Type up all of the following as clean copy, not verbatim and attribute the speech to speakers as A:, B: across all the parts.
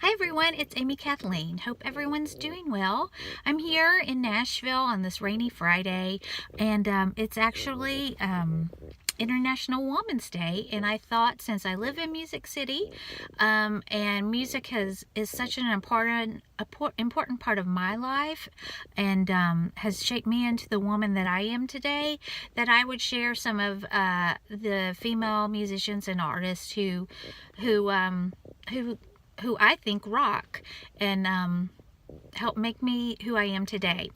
A: Hi everyone, it's Amy Kathleen. Hope everyone's doing well. I'm here in Nashville on this rainy Friday, and it's actually International Women's Day, and I thought since I live in Music City, and music is such an important part of my life, and has shaped me into the woman that I am today, that I would share some of the female musicians and artists who I think rock and help make me who I am today.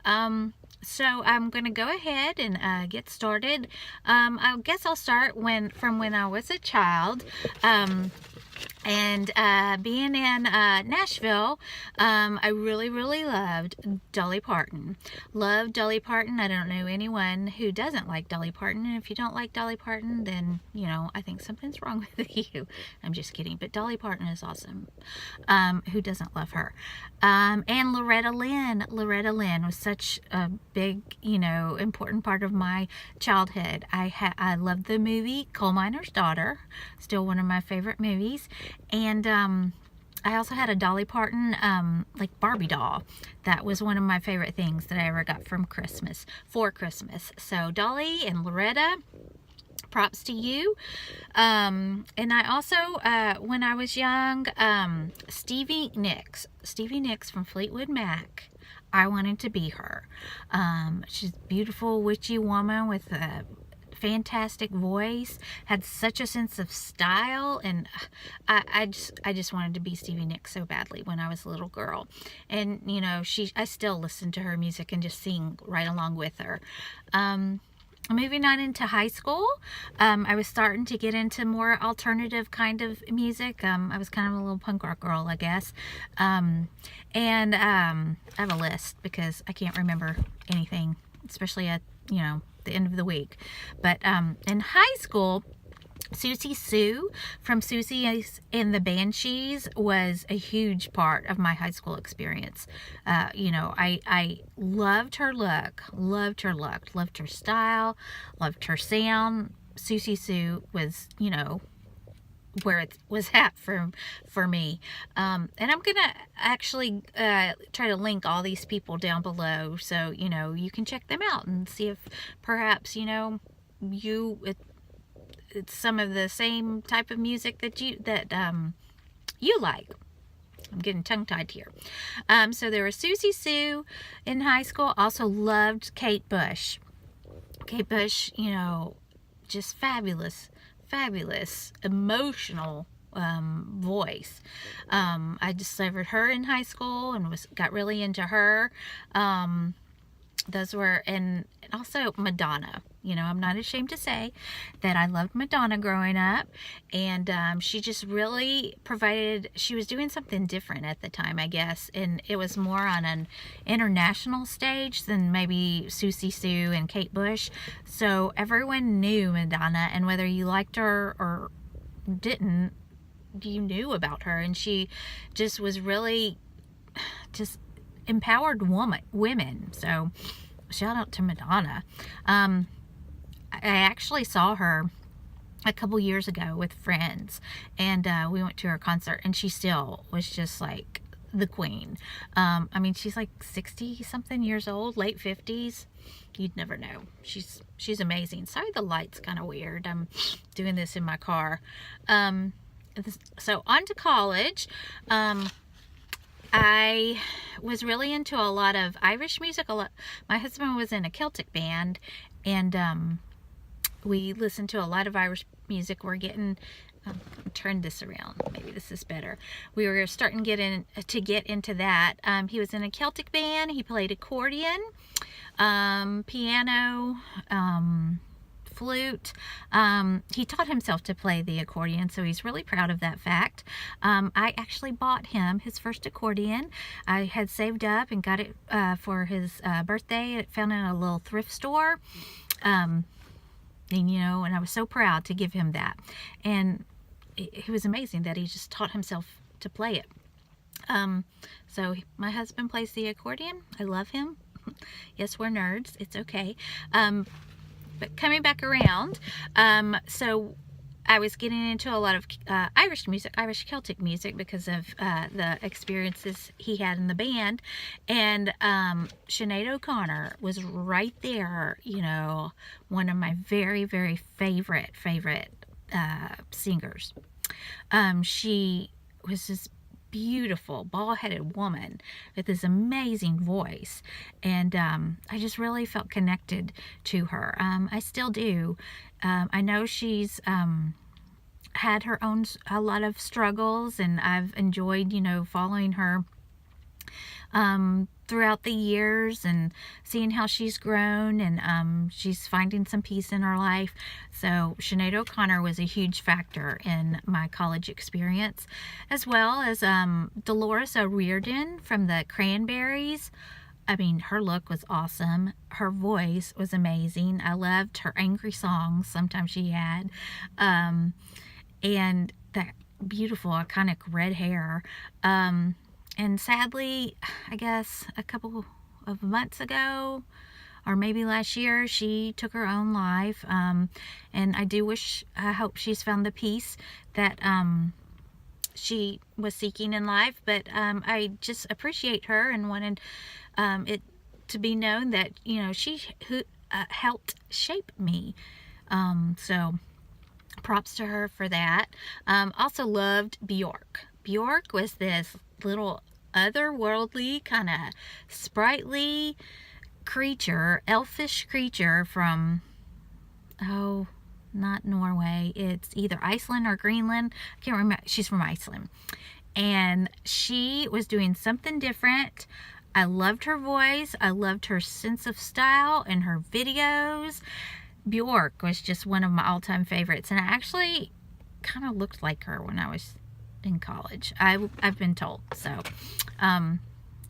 A: So I'm going to go ahead and get started. I guess I'll start from when I was a child. And being in Nashville, I really loved Dolly Parton. Loved Dolly Parton. I don't know anyone who doesn't like Dolly Parton. And if you don't like Dolly Parton, then, I think something's wrong with you. I'm just kidding. But Dolly Parton is awesome. Who doesn't love her? And Loretta Lynn. Loretta Lynn was such a big, important part of my childhood. I loved the movie Coal Miner's Daughter. Still one of my favorite movies. And I also had a Dolly Parton like Barbie doll. That was one of my favorite things that I ever got for Christmas. So Dolly and Loretta, props to you. And I also, when I was young, Stevie Nicks from Fleetwood Mac. I wanted to be her. She's a beautiful, witchy woman with a fantastic voice, had such a sense of style, and I just wanted to be Stevie Nicks so badly when I was a little girl. And I still listen to her music and just sing right along with her. Moving on into high school, I was starting to get into more alternative kind of music. I was kind of a little punk rock girl, I guess. And I have a list because I can't remember anything, especially at the end of the week. But in high school, Susie Sue from Susie and the Banshees was a huge part of my high school experience. I loved her look, loved her style, loved her sound. Susie Sue was, where it was at for me. And I'm gonna actually try to link all these people down below, so you can check them out and see if perhaps it's some of the same type of music that you like. I'm getting tongue-tied here. So there was Susie Sue in high school. Also loved Kate Bush. Kate Bush, just fabulous, emotional voice. I discovered her in high school and got really into her. Those were, and also Madonna. I'm not ashamed to say that I loved Madonna growing up, and she just really she was doing something different at the time, I guess, and it was more on an international stage than maybe Susie Sue and Kate Bush. So everyone knew Madonna, and whether you liked her or didn't, you knew about her, and she just was really just empowered women. So shout out to Madonna. I actually saw her a couple years ago with friends, and we went to her concert, and she still was just like the queen. She's like 60 something years old, late 50s. You'd never know. She's amazing. Sorry, the light's kind of weird. I'm doing this in my car. So on to college. I was really into a lot of Irish music. My husband was in a Celtic band, and we listened to a lot of Irish music. We're getting, turn this around. Maybe this is better. We were starting to get into that. He was in a Celtic band. He played accordion, piano, flute. He taught himself to play the accordion, so he's really proud of that fact. I actually bought him his first accordion. I had saved up and got it for his birthday. I found it in a little thrift store. And I was so proud to give him that. And it was amazing that he just taught himself to play it. So my husband plays the accordion. I love him. Yes, we're nerds. It's okay. But coming back around, so I was getting into a lot of Irish music, Irish Celtic music, because of the experiences he had in the band. And Sinead O'Connor was right there, you know, one of my very, very favorite singers. She was this beautiful, bald-headed woman with this amazing voice, and I just really felt connected to her. I still do. I know she's had her own a lot of struggles, and I've enjoyed, you know, following her throughout the years and seeing how she's grown, and she's finding some peace in her life. So Sinead O'Connor was a huge factor in my college experience, as well as Dolores O'Riordan from the Cranberries. I mean, her look was awesome. Her voice was amazing. I loved her angry songs sometimes she had. And that beautiful, iconic red hair. And sadly, I guess a couple of months ago, or maybe last year, she took her own life. And I hope she's found the peace that she was seeking in life. But I just appreciate her and wanted it to be known that, you know, she helped shape me. So props to her for that. Also loved Bjork. Bjork was this little otherworldly, kind of sprightly creature, elfish creature from, oh, not Norway. It's either Iceland or Greenland. I can't remember. She's from Iceland. And she was doing something different. I loved her voice. I loved her sense of style and her videos. Bjork was just one of my all-time favorites, and I actually kind of looked like her when I was in college. I've been told. So,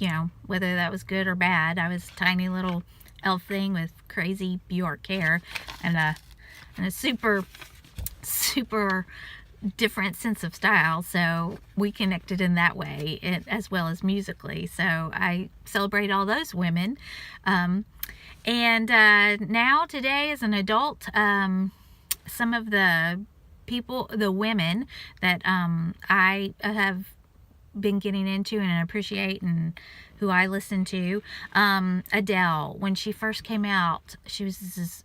A: you know, whether that was good or bad, I was a tiny little elf thing with crazy Bjork hair and a super different sense of style. So we connected in that way, as well as musically. So I celebrate all those women. And now, today, as an adult, some of the women that I have been getting into and appreciate, and who I listen to, Adele, when she first came out, she was this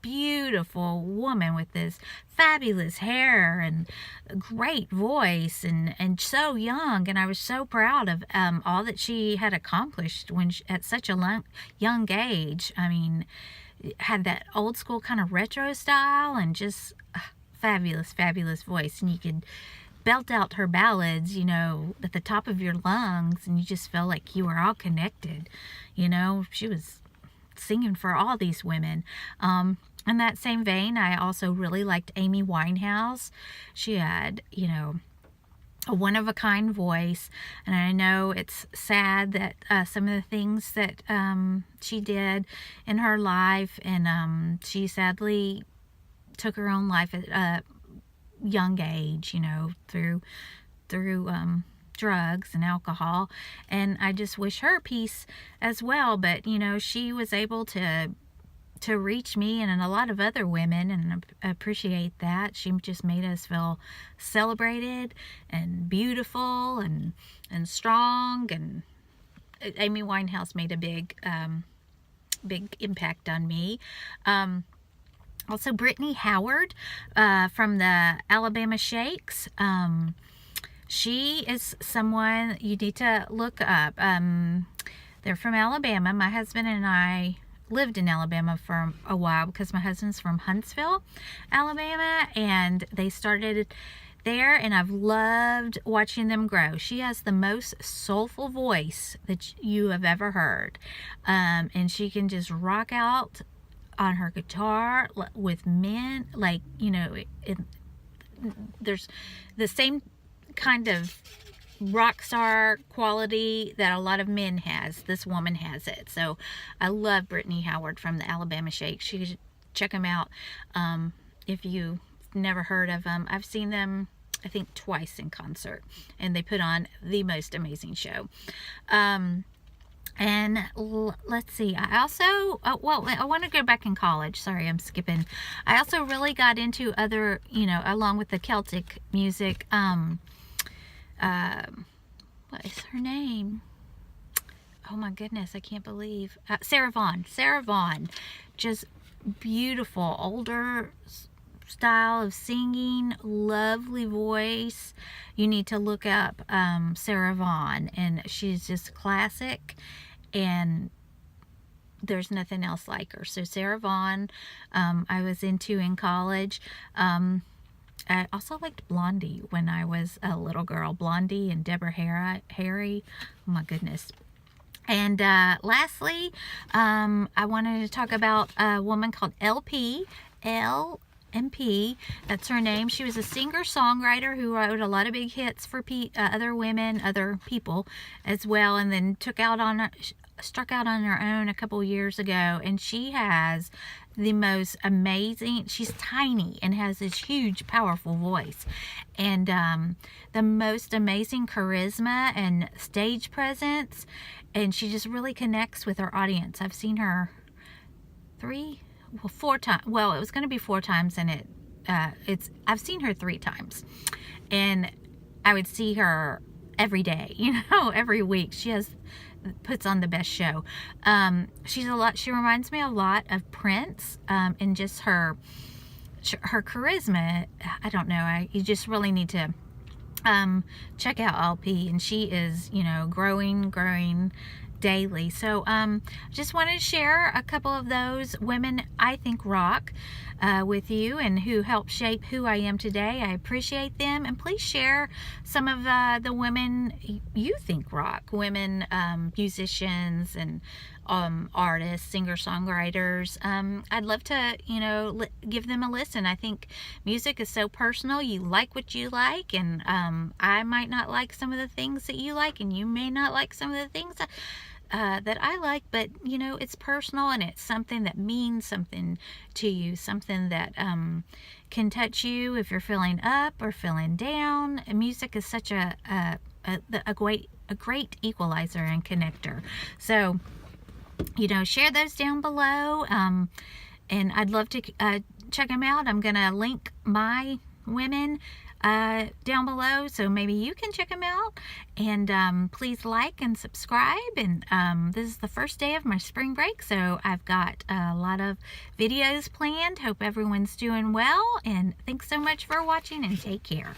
A: beautiful woman with this fabulous hair and a great voice, and so young, and I was so proud of all that she had accomplished at such a young age. I mean, had that old school kind of retro style, and just fabulous voice, and you could belt out her ballads, you know, at the top of your lungs, and you just felt like you were all connected. You know, she was singing for all these women. In that same vein, I also really liked Amy Winehouse. She had, you know, a one-of-a-kind voice, and I know it's sad that some of the things that she did in her life, and she sadly took her own life at a young age, you know, through drugs and alcohol, and I just wish her peace as well. But, you know, she was able to reach me and a lot of other women, and I appreciate that. She just made us feel celebrated and beautiful and strong, and Amy Winehouse made a big impact on me. Also, Brittany Howard from the Alabama Shakes. She is someone you need to look up. They're from Alabama. My husband and I lived in Alabama for a while because my husband's from Huntsville, Alabama, and they started there, and I've loved watching them grow. She has the most soulful voice that you have ever heard, and she can just rock out on her guitar with men, like, you know, there's the same kind of rock star quality that a lot of men has. This woman has it. So I love Brittany Howard from the Alabama Shakes. You should check them out if you've never heard of them. I've seen them, I think, twice in concert, and they put on the most amazing show. And let's see, I also, well, I want to go back in college. Sorry, I'm skipping. I also really got into other, along with the Celtic music. What is her name? Oh my goodness, I can't believe. Sarah Vaughan. Sarah Vaughan. Just beautiful, older style of singing, lovely voice. You need to look up Sarah Vaughan, and she's just classic, and there's nothing else like her. So Sarah Vaughan, I was into in college. I also liked Blondie when I was a little girl. Blondie and Deborah Harry. Oh my goodness. And lastly, I wanted to talk about a woman called LP. LMP, that's her name. She was a singer-songwriter who wrote a lot of big hits for other women, other people as well, and then struck out on her own a couple years ago. And she has the most amazing, she's tiny and has this huge powerful voice, and the most amazing charisma and stage presence, and she just really connects with her audience. I've seen her 4 times. Well, it was going to be 4 times, and I've seen her 3 times, and I would see her every day, every week. She puts on the best show. She reminds me a lot of Prince, and just her charisma. I don't know, you just really need to check out LP, and she is, growing daily. So just wanted to share a couple of those women I think rock with you, and who helped shape who I am today. I appreciate them, and please share some of the women you think rock, women musicians and artists, singer-songwriters. I'd love to, give them a listen. I think music is so personal. You like what you like, and I might not like some of the things that you like, and you may not like some of the things that I like, but it's personal, and it's something that means something to you, something that can touch you if you're feeling up or feeling down. And music is such a great equalizer and connector. So share those down below, and I'd love to check them out. I'm gonna link my women down below, so maybe you can check them out. And please like and subscribe. And this is the first day of my spring break, so I've got a lot of videos planned. Hope everyone's doing well, and thanks so much for watching, and take care.